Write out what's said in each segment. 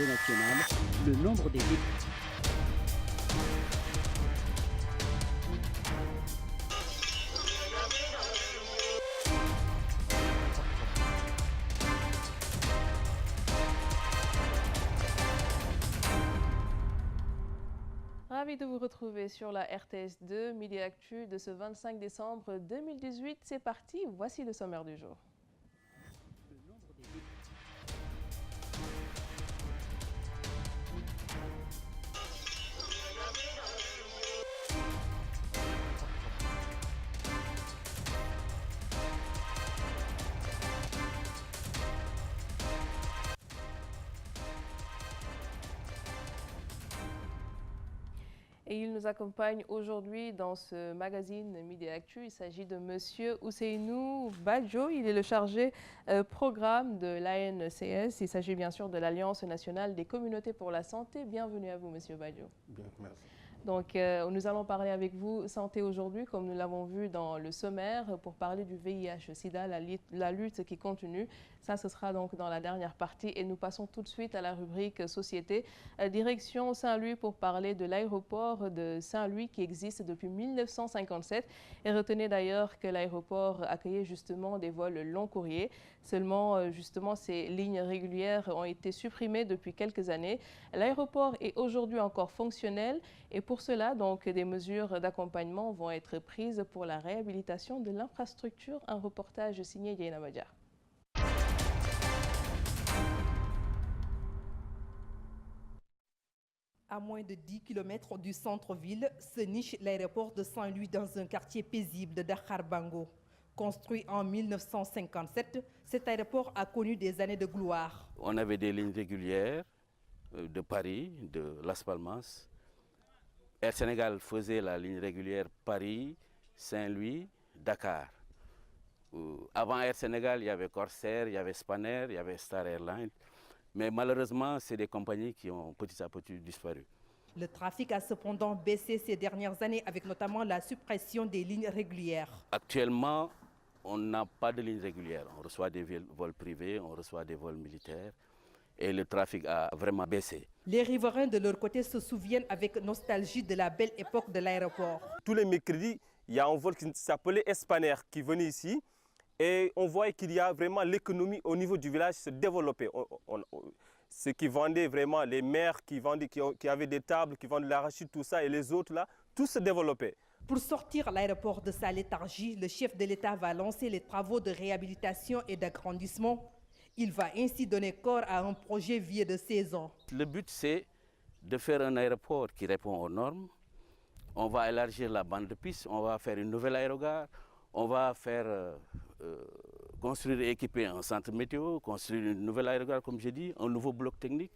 l'Assemblée nationale le nombre des députés. Ravi de vous retrouver sur la RTS2, Midi Actu de ce 25 décembre 2018. C'est parti, voici le sommaire du jour. Et il nous accompagne aujourd'hui dans ce magazine Midi Actu. Il s'agit de Monsieur Ousseynou Badjo. Il est le chargé programme de l'ANCS. Il s'agit bien sûr de l'Alliance nationale des communautés pour la santé. Bienvenue à vous, Monsieur Badjo. Bien, merci. Donc, nous allons parler avec vous santé aujourd'hui, comme nous l'avons vu dans le sommaire, pour parler du VIH-Sida, la lutte qui continue. Ça, ce sera donc dans la dernière partie. Et nous passons tout de suite à la rubrique Société. Direction Saint-Louis pour parler de l'aéroport de Saint-Louis qui existe depuis 1957. Et retenez d'ailleurs que l'aéroport accueillait justement des vols long courriers. Seulement, justement, ces lignes régulières ont été supprimées depuis quelques années. L'aéroport est aujourd'hui encore fonctionnel et pour cela, donc, des mesures d'accompagnement vont être prises pour la réhabilitation de l'infrastructure. Un reportage signé Yaina Madia. À moins de 10 km du centre-ville, se niche l'aéroport de Saint-Louis dans un quartier paisible de Dakar Bango. Construit en 1957, cet aéroport a connu des années de gloire. On avait des lignes régulières de Paris, de Las Palmas. Air Sénégal faisait la ligne régulière Paris, Saint-Louis, Dakar. Avant Air Sénégal, il y avait Corsair, il y avait Spanair, il y avait Star Airlines. Mais malheureusement, c'est des compagnies qui ont petit à petit disparu. Le trafic a cependant baissé ces dernières années avec notamment la suppression des lignes régulières. Actuellement, on n'a pas de ligne régulière. On reçoit des vols privés, on reçoit des vols militaires et le trafic a vraiment baissé. Les riverains de leur côté se souviennent avec nostalgie de la belle époque de l'aéroport. Tous les mercredis, il y a un vol qui s'appelait Spanair qui venait ici et on voit qu'il y a vraiment l'économie au niveau du village se développer. Ceux qui vendaient vraiment, les mères qui avaient des tables, qui vendaient l'arachide, tout ça, et les autres là, tout se développait. Pour sortir l'aéroport de sa léthargie, le chef de l'État va lancer les travaux de réhabilitation et d'agrandissement. Il va ainsi donner corps à un projet vieux de 16 ans. Le but, c'est de faire un aéroport qui répond aux normes. On va élargir la bande de piste, on va faire une nouvelle aérogare, on va faire construire et équiper un centre météo, construire une nouvelle aérogare, comme j'ai dit, un nouveau bloc technique.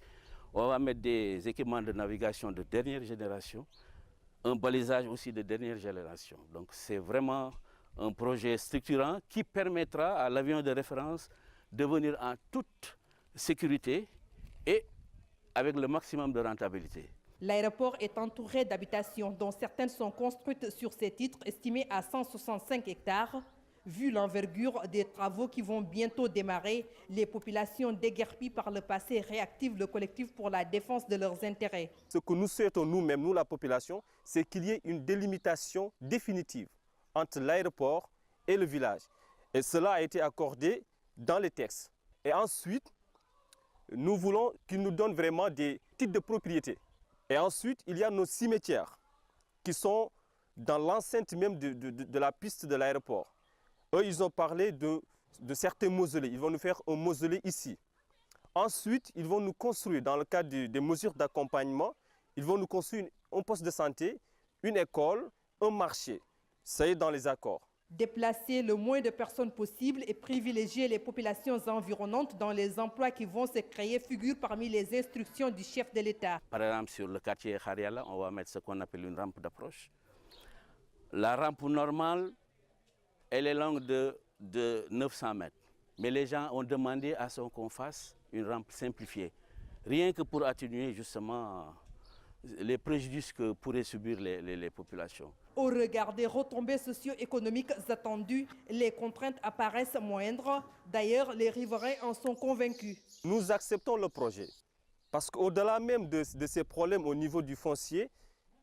On va mettre des équipements de navigation de dernière génération, un balisage aussi de dernière génération. Donc c'est vraiment un projet structurant qui permettra à l'avion de référence de venir en toute sécurité et avec le maximum de rentabilité. L'aéroport est entouré d'habitations dont certaines sont construites sur ces titres estimés à 165 hectares. Vu l'envergure des travaux qui vont bientôt démarrer, les populations déguerpies par le passé réactivent le collectif pour la défense de leurs intérêts. Ce que nous souhaitons nous-mêmes, nous la population, c'est qu'il y ait une délimitation définitive entre l'aéroport et le village. Et cela a été accordé dans les textes. Et ensuite, nous voulons qu'ils nous donnent vraiment des titres de propriété. Et ensuite, il y a nos cimetières qui sont dans l'enceinte même de la piste de l'aéroport. Eux, ils ont parlé de certains mausolées. Ils vont nous faire un mausolée ici. Ensuite, ils vont nous construire, dans le cadre des mesures d'accompagnement, ils vont nous construire un poste de santé, une école, un marché. Ça y est dans les accords. Déplacer le moins de personnes possible et privilégier les populations environnantes dans les emplois qui vont se créer figure parmi les instructions du chef de l'État. Par exemple, sur le quartier Khariala, on va mettre ce qu'on appelle une rampe d'approche. La rampe normale, elle est longue de 900 mètres. Mais les gens ont demandé à ce qu'on fasse une rampe simplifiée. Rien que pour atténuer justement les préjudices que pourraient subir les populations. Au regard des retombées socio-économiques attendues, les contraintes apparaissent moindres. D'ailleurs, les riverains en sont convaincus. Nous acceptons le projet. Parce qu'au-delà même de ces problèmes au niveau du foncier,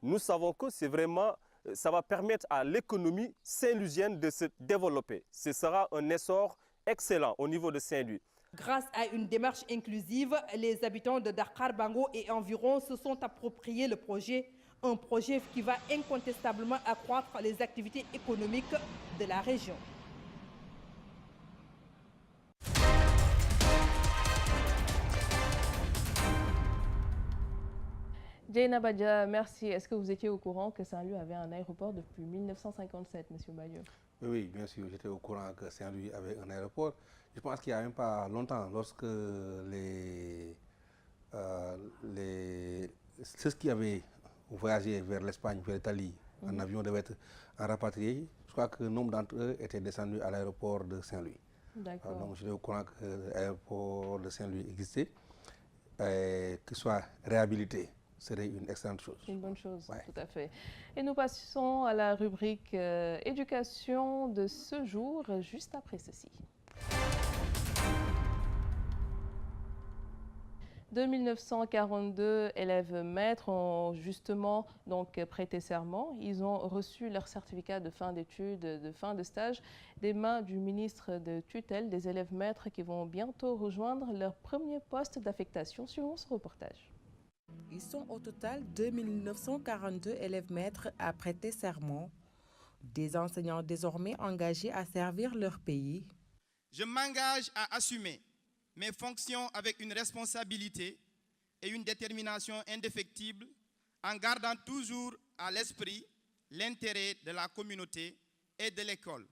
nous savons que c'est vraiment, ça va permettre à l'économie saint-louisienne de se développer. Ce sera un essor excellent au niveau de Saint-Louis. Grâce à une démarche inclusive, les habitants de Dakar, Bango et environ se sont appropriés le projet. Un projet qui va incontestablement accroître les activités économiques de la région. Jaina Badja, merci. Est-ce que vous étiez au courant que Saint-Louis avait un aéroport depuis 1957, M. Bayo? Oui, bien sûr, j'étais au courant que Saint-Louis avait un aéroport. Je pense qu'il n'y a même pas longtemps, lorsque ceux qui avaient voyagé vers l'Espagne, vers l'Italie, en avion devaient être rapatriés. Je crois que le nombre d'entre eux étaient descendus à l'aéroport de Saint-Louis. D'accord. Donc j'étais au courant que l'aéroport de Saint-Louis existait, qu'il soit réhabilité. Serait une excellente chose. Une bonne chose, Ouais. tout à fait. Et nous passons à la rubrique éducation de ce jour, juste après ceci. De 1942, élèves maîtres ont justement donc prêté serment. Ils ont reçu leur certificat de fin d'études, de fin de stage, des mains du ministre de tutelle des élèves maîtres qui vont bientôt rejoindre leur premier poste d'affectation. Suivons ce reportage. Ils sont au total 2942 élèves maîtres à prêter serment, des enseignants désormais engagés à servir leur pays. Je m'engage à assumer mes fonctions avec une responsabilité et une détermination indéfectible, en gardant toujours à l'esprit l'intérêt de la communauté et de l'école.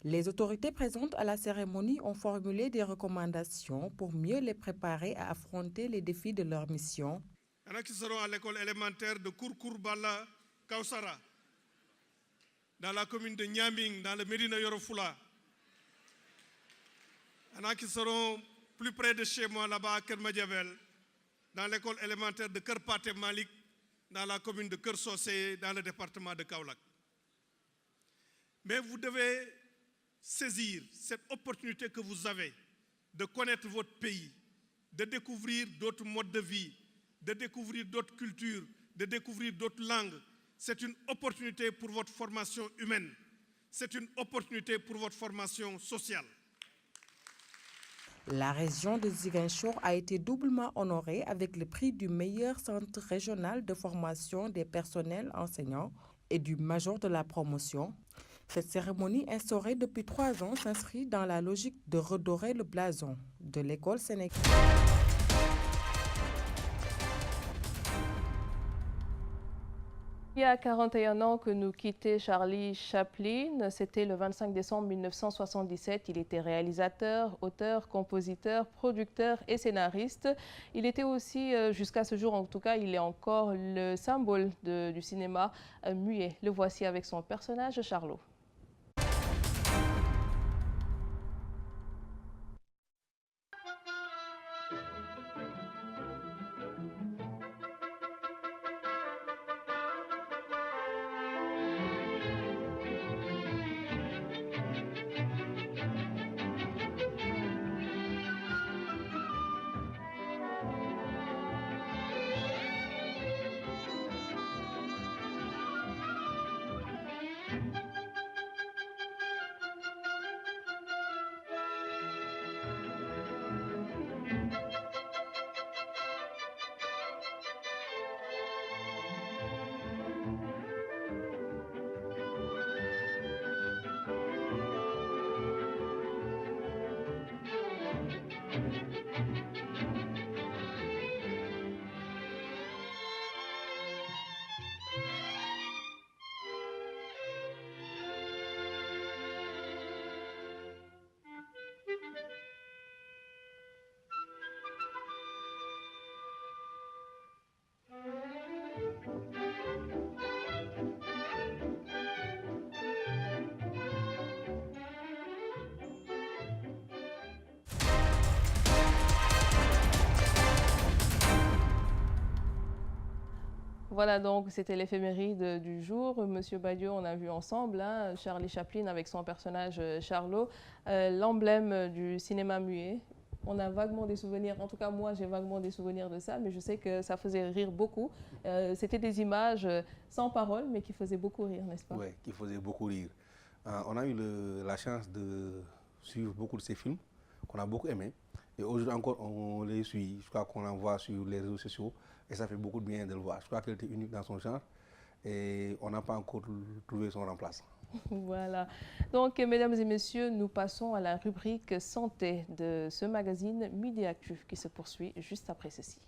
Les autorités présentes à la cérémonie ont formulé des recommandations pour mieux les préparer à affronter les défis de leur mission. Il y en a qui seront à l'école élémentaire de Kourkourbala, Kausara, dans la commune de Niaming, dans le Médina Yorofula. Il y en a qui seront plus près de chez moi, là-bas à Kermadjavel, dans l'école élémentaire de Kerpate Malik, dans la commune de Kersosé, dans le département de Kaolack. Mais vous devez saisir cette opportunité que vous avez de connaître votre pays, de découvrir d'autres modes de vie, de découvrir d'autres cultures, de découvrir d'autres langues. C'est une opportunité pour votre formation humaine. C'est une opportunité pour votre formation sociale. La région de Ziguinchor a été doublement honorée avec le prix du meilleur centre régional de formation des personnels enseignants et du major de la promotion. Cette cérémonie instaurée depuis 3 ans s'inscrit dans la logique de redorer le blason de l'école sénégalaise. Il y a 41 ans que nous quittait Charlie Chaplin. C'était le 25 décembre 1977. Il était réalisateur, auteur, compositeur, producteur et scénariste. Il était aussi, jusqu'à ce jour en tout cas, il est encore le symbole du cinéma muet. Le voici avec son personnage Charlot. Voilà donc, c'était l'éphéméride du jour. Monsieur Badio, on a vu ensemble hein, Charlie Chaplin avec son personnage Charlot, l'emblème du cinéma muet. On a vaguement des souvenirs, en tout cas moi j'ai vaguement des souvenirs de ça, mais je sais que ça faisait rire beaucoup. C'était des images sans parole, mais qui faisaient beaucoup rire, n'est-ce pas? Oui, qui faisaient beaucoup rire. On a eu la chance de suivre beaucoup de ces films qu'on a beaucoup aimés. Et aujourd'hui encore, on les suit. Je crois qu'on en voit sur les réseaux sociaux et ça fait beaucoup de bien de le voir. Je crois qu'il était unique dans son genre et on n'a pas encore trouvé son remplaçant. Voilà. Donc, mesdames et messieurs, nous passons à la rubrique santé de ce magazine Midi Actu qui se poursuit juste après ceci.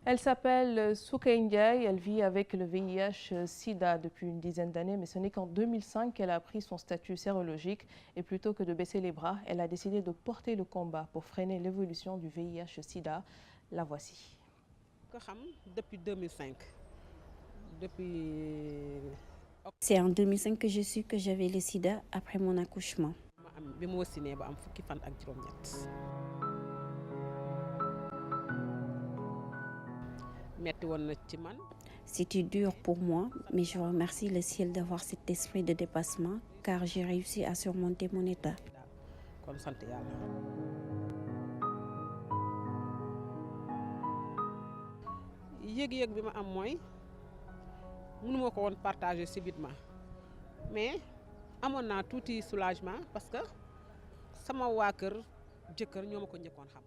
Elle s'appelle Soukey Ndiaye, elle vit avec le VIH-Sida depuis une dizaine d'années, mais ce n'est qu'en 2005 qu'elle a pris son statut sérologique et plutôt que de baisser les bras, elle a décidé de porter le combat pour freiner l'évolution du VIH-Sida. La voici. Depuis 2005. C'est en 2005 que je su que j'avais le sida après mon accouchement. C'était dur pour moi, mais je remercie le ciel d'avoir cet esprit de dépassement car j'ai réussi à surmonter mon état. yëg-yëg bi ma am mooy mënuma ko woon partager subitement mais amoon naa tuuti soulagement parce que sama waa kër jëkkër ñoo ma ko njëkkoon xam.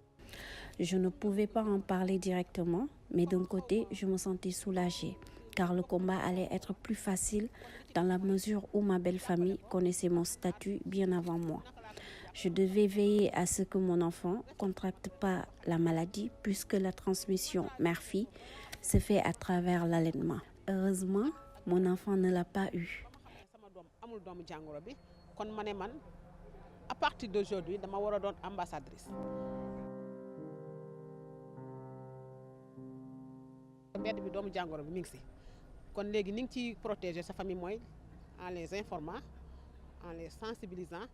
Je ne pouvais pas en parler directement, mais d'un côté, je me sentais soulagée car le combat allait être plus facile dans la mesure où ma belle famille connaissait mon statut bien avant moi. Je devais veiller à ce que mon enfant ne contracte pas la maladie puisque la transmission mère-fille se fait à travers l'allaitement. Heureusement, mon enfant ne l'a pas eu. À partir d'aujourd'hui, je vais être ambassadrice. mbedd bi doomu jàngoro bi mi ngi si kon léegi ni ngi ci protéger sa famille mooy en les informant en les sensibilisant.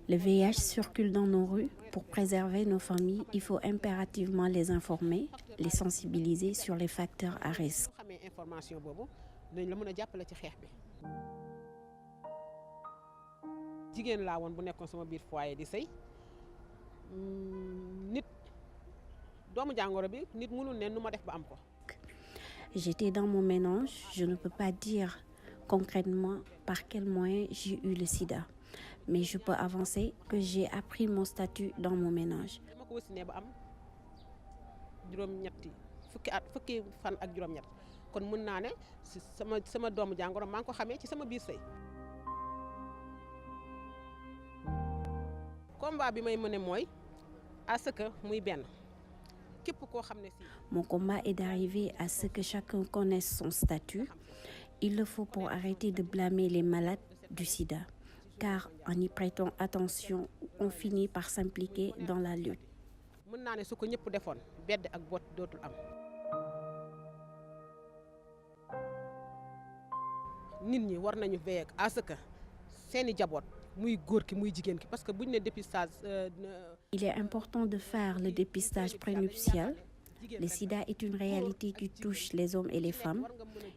Le VIH circule dans nos rues. Pour préserver nos familles, il faut impérativement les informer, les sensibiliser sur les facteurs à risque. jigéen laa woon bu nekkoon sama biir foyer di sëy nit doomu jàngoro bi nit mënul ne nu ma def ba am ko. J'étais dans mon ménage, je ne peux pas dire concrètement par quel moyen j'ai eu le sida, mais je peux avancer que j'ai appris mon statut dans mon ménage. dama ko wasinee ba am juróom-ñetti fukki fan ak juróom-ñett kon mën naa ne si sama doomu jàngoro maa ngi ko xamee ci sama biir sëy. combat bi may mëne mooy à ce que muy benn. Mon combat est d'arriver à ce que chacun connaisse son statut. Il le faut pour arrêter de blâmer les malades du sida, car en y prêtant attention, on finit par s'impliquer dans la lutte. mën naa ne su ko ñëpp defoon bedd ak bot dootul am. nit ñi war nañu veiller à ce que seeni jaboot muy góor ki muy jigéen ki parce que buñ ne dépistage. Il est important de faire le dépistage prénuptial. Le sida est une réalité qui touche les hommes et les femmes.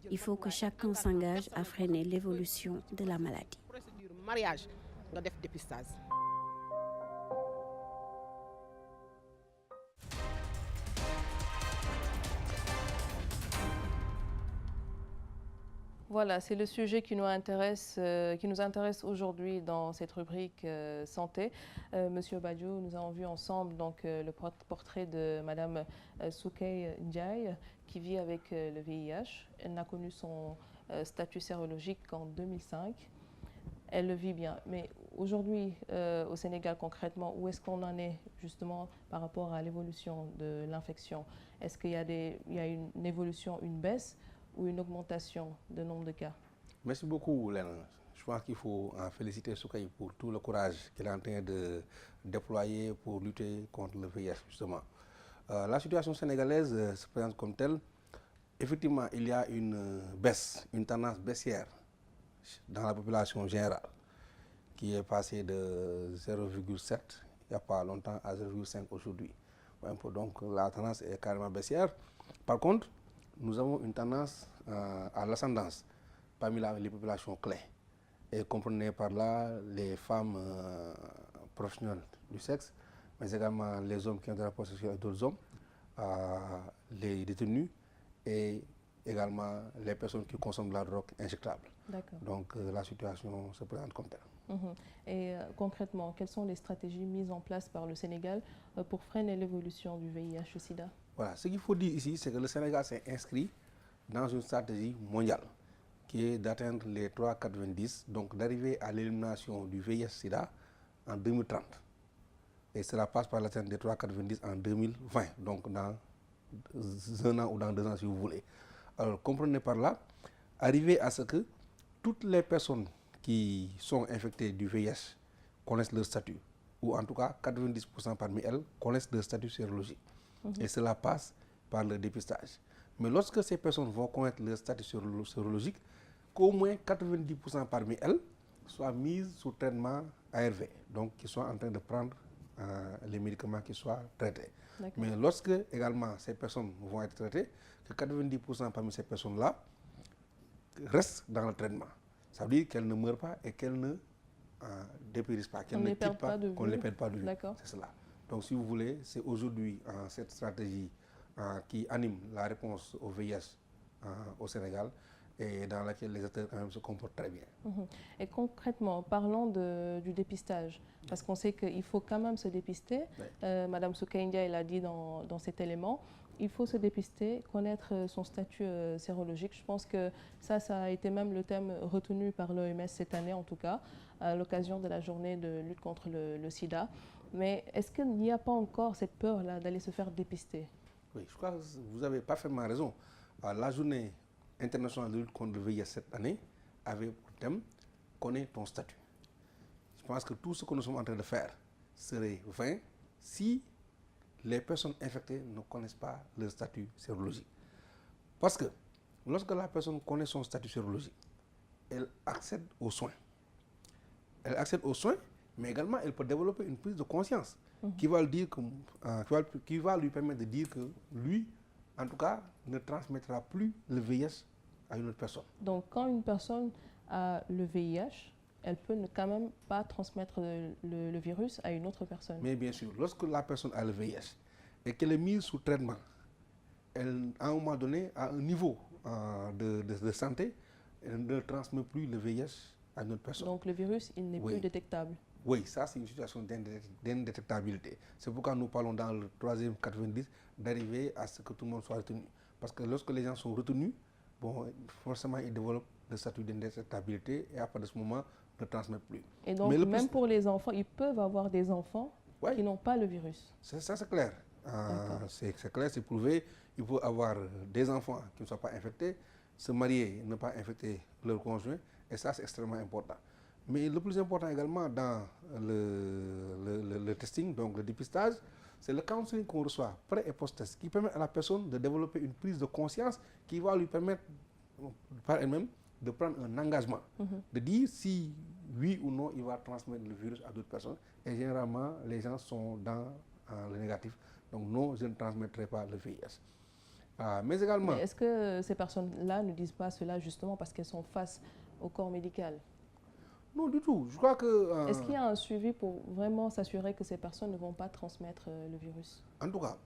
Il faut que chacun s'engage à freiner l'évolution de la maladie. Procédure mariage nga def dépistage. Voilà, c'est le sujet qui nous intéresse aujourd'hui dans cette rubrique santé. Monsieur Badiou, nous avons vu ensemble donc, le portrait de Madame Soukey Ndiaye qui vit avec le VIH. Elle n'a connu son statut sérologique qu'en 2005. Elle le vit bien. Mais aujourd'hui, au Sénégal concrètement, où est-ce qu'on en est justement par rapport à l'évolution de l'infection? Est-ce qu'il y a une évolution, une baisse ou une augmentation de nombre de cas? Merci beaucoup, Léna. Je pense qu'il faut en féliciter Soukey pour tout le courage qu'elle est en train de déployer pour lutter contre le VIH, justement. La situation sénégalaise se présente comme telle. Effectivement, il y a une baisse, une tendance baissière dans la population générale qui est passée de 0,7 il n'y a pas longtemps à 0,5 aujourd'hui. Donc la tendance est carrément baissière. Par contre, nous avons une tendance à l'ascendance. parmi les populations clés. Et comprenez par là les femmes professionnelles du sexe, mais également les hommes qui ont des rapports sexuels avec d'autres hommes, les détenus et également les personnes qui consomment de la drogue injectable. Donc la situation se présente comme telle. Et concrètement, quelles sont les stratégies mises en place par le Sénégal pour freiner l'évolution du VIH-Sida? Voilà, ce qu'il faut dire ici, c'est que le Sénégal s'est inscrit dans une stratégie mondiale qui est d'atteindre les 3,90, donc d'arriver à l'élimination du VIH-Sida en 2030. Et cela passe par l'atteinte des 3,90 en 2020, donc dans 1 an ou dans 2 ans si vous voulez. Alors comprenez par là, arriver à ce que toutes les personnes qui sont infectées du VIH connaissent leur statut, ou en tout cas 90% parmi elles connaissent leur statut sérologique. Et cela passe par le dépistage. Mais lorsque ces personnes vont connaître leur statut sérologique, qu'au moins 90% parmi elles soient mises sous traitement ARV, donc qui soient en train de prendre les médicaments qui soient traités. Mais lorsque également ces personnes vont être traitées, que 90% parmi ces personnes-là restent dans le traitement. Ça veut dire qu'elles ne meurent pas et qu'elles ne dépérissent pas, qu'elles ne quittent pas, qu'on ne les perde pas de vue. C'est cela. Donc si vous voulez, c'est aujourd'hui cette stratégie qui anime la réponse au VIH au Sénégal et dans laquelle les acteurs quand même se comportent très bien. Et concrètement, parlons du dépistage, parce qu'on sait qu'il faut quand même se dépister. Madame Soukaindia l'a dit dans cet élément. Il faut se dépister, connaître son statut sérologique. Je pense que ça a été même le thème retenu par l'OMS cette année, en tout cas, à l'occasion de la journée de lutte contre le sida. Mais est-ce qu'il n'y a pas encore cette peur-là d'aller se faire dépister? Oui, je crois que vous avez parfaitement raison. La journée internationale de lutte contre le VIH cette année avait pour thème « Connais ton statut ». Je pense que tout ce que nous sommes en train de faire serait vain si les personnes infectées ne connaissent pas leur statut sérologique. Parce que lorsque la personne connaît son statut sérologique, elle accède aux soins. Elle accède aux soins, mais également elle peut développer une prise de conscience qui va lui permettre de dire que lui, en tout cas, ne transmettra plus le VIH à une autre personne. Donc quand une personne a le VIH, elle peut quand même pas transmettre le virus à une autre personne. Mais bien sûr, lorsque la personne a le VIH et qu'elle est mise sous traitement, elle, à un moment donné, à un niveau de santé, elle ne transmet plus le VIH à une autre personne. Donc le virus, il n'est plus détectable. Oui, ça c'est une situation d'indétectabilité. C'est pourquoi nous parlons dans le 3e 90 d'arriver à ce que tout le monde soit retenu. Parce que lorsque les gens sont retenus, bon, forcément ils développent le statut d'indétectabilité et à partir de ce moment, ne transmettent plus. Et donc même pour les enfants, ils peuvent avoir des enfants qui n'ont pas le virus. Ça c'est clair. C'est clair, c'est prouvé. Il faut avoir des enfants qui ne soient pas infectés, se marier, ne pas infecter leur conjoint, et ça c'est extrêmement important. Mais le plus important également dans le testing, donc le dépistage, c'est le counseling qu'on reçoit pré- et post-test qui permet à la personne de développer une prise de conscience qui va lui permettre par elle-même de prendre un engagement, de dire si oui ou non il va transmettre le virus à d'autres personnes. Et généralement, les gens sont dans le négatif. Donc non, je ne transmettrai pas le VIH. Mais également... Est-ce que ces personnes-là ne disent pas cela justement parce qu'elles sont face au corps médical? Non, du tout. Je crois que... Est-ce qu'il y a un suivi pour vraiment s'assurer que ces personnes ne vont pas transmettre le virus? En tout cas,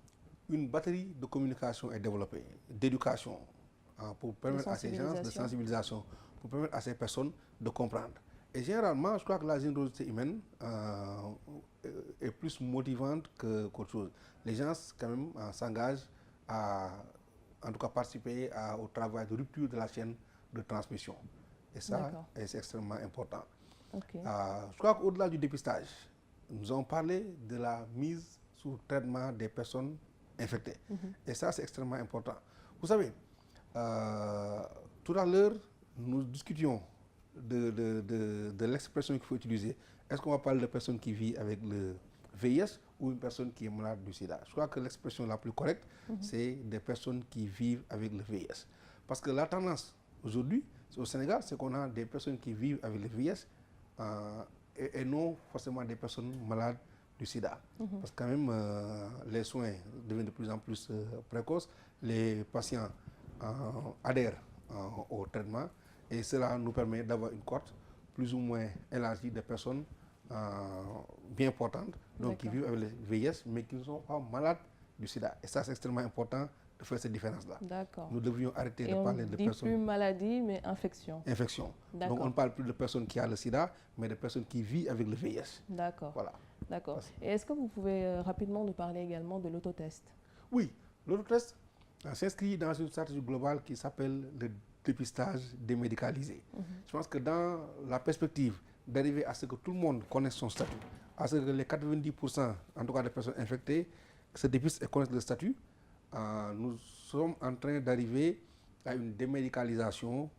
une batterie de communication est développée, d'éducation, pour permettre à ces gens, de sensibilisation, pour permettre à ces personnes de comprendre. Et généralement, je crois que la générosité humaine est plus motivante qu'autre chose. Les gens, quand même, s'engagent à, en tout cas, participer au travail de rupture de la chaîne de transmission. Et ça, c'est extrêmement important. Je crois qu'au-delà du dépistage, nous avons parlé de la mise sous traitement des personnes infectées. Et ça, c'est extrêmement important. Vous savez, tout à l'heure, nous discutions de l'expression qu'il faut utiliser. Est-ce qu'on va parler de personnes qui vivent avec le VIH ou une personne qui est malade du sida? Je crois que l'expression la plus correcte, c'est des personnes qui vivent avec le VIH. Parce que la tendance aujourd'hui, au Sénégal, c'est qu'on a des personnes qui vivent avec le VIH et non forcément des personnes malades du sida. Parce que quand même, les soins deviennent de plus en plus précoces, les patients adhèrent au traitement Et cela nous permet d'avoir une cohorte plus ou moins élargie de personnes bien portantes, donc qui vivent avec le VIH, mais qui ne sont pas malades du sida. Et ça, c'est extrêmement important de faire cette différence-là. D'accord. Nous devrions arrêter de parler de personnes... plus maladie, mais infection. Infection. Donc on ne parle plus de personnes qui ont le sida, mais de personnes qui vivent avec le VIH. D'accord. Voilà. D'accord. Et est-ce que vous pouvez rapidement nous parler également de l'autotest? Oui, l'autotest s'inscrit dans une stratégie globale qui s'appelle le dépistage démédicalisé. Je pense que dans la perspective d'arriver à ce que tout le monde connaisse son statut, à ce que les 90% en tout cas des personnes infectées se dépistent et connaissent le statut, nous sommes en train d'arriver à une démédicalisation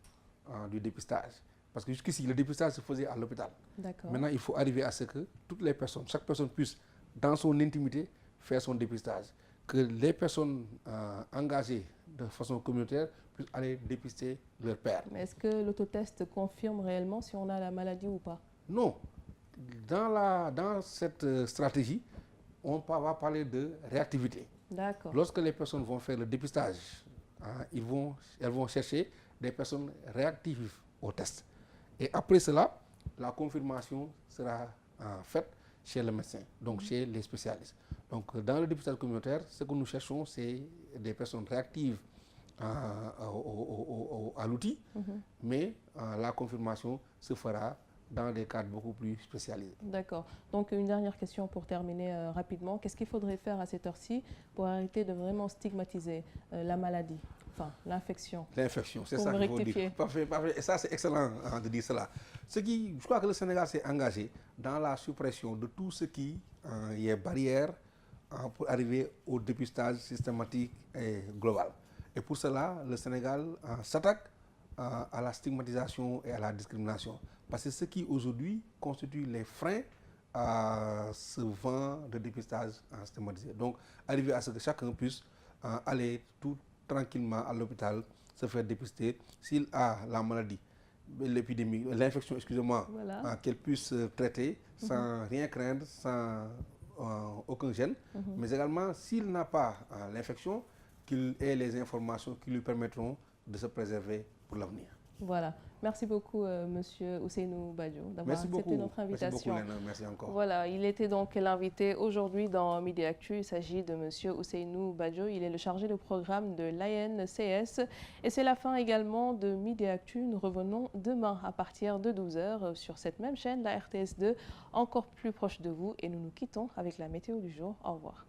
du dépistage. Parce que jusqu'ici, le dépistage se faisait à l'hôpital. Maintenant, il faut arriver à ce que toutes les personnes, chaque personne puisse, dans son intimité, faire son dépistage. Que les personnes engagées de façon communautaire puissent aller dépister leur père. Mais est-ce que l'autotest confirme réellement si on a la maladie ou pas? Non. Dans cette stratégie, on va parler de réactivité. D'accord. Lorsque les personnes vont faire le dépistage, elles vont chercher des personnes réactives au test. Et après cela, la confirmation sera faite chez le médecin, donc chez les spécialistes. Donc dans le dépistage communautaire, ce que nous cherchons, c'est des personnes réactives à l'outil, mais la confirmation se fera dans des cadres beaucoup plus spécialisés. D'accord. Donc une dernière question pour terminer rapidement. Qu'est-ce qu'il faudrait faire à cette heure-ci pour arrêter de vraiment stigmatiser la maladie, enfin l'infection? L'infection, c'est ça qu'il faut dire. Parfait, parfait. Et ça, c'est excellent de dire cela. Je crois que le Sénégal s'est engagé dans la suppression de tout ce qui est barrière pour arriver au dépistage systématique et global. Et pour cela, le Sénégal s'attaque à la stigmatisation et à la discrimination. Parce que ce qui aujourd'hui constitue les freins à ce vent de dépistage systématisé. Donc, arriver à ce que chacun puisse aller tout tranquillement à l'hôpital, se faire dépister. S'il a la maladie, l'épidémie, l'infection, excusez-moi, qu'elle puisse traiter sans rien craindre, sans aucun gêne. Mais également, s'il n'a pas l'infection, qu'il ait les informations qui lui permettront de se préserver pour l'avenir. Voilà. Merci beaucoup, Monsieur Ousseynou Badio, d'avoir accepté notre invitation. Merci beaucoup, Léna. Merci encore. Voilà, il était donc l'invité aujourd'hui dans Midi Actu. Il s'agit de Monsieur Ousseynou Badio. Il est le chargé de programme de l'ANCS. Et c'est la fin également de Midi Actu. Nous revenons demain à partir de 12h sur cette même chaîne, la RTS2, encore plus proche de vous. Et nous nous quittons avec la météo du jour. Au revoir.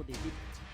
des titres.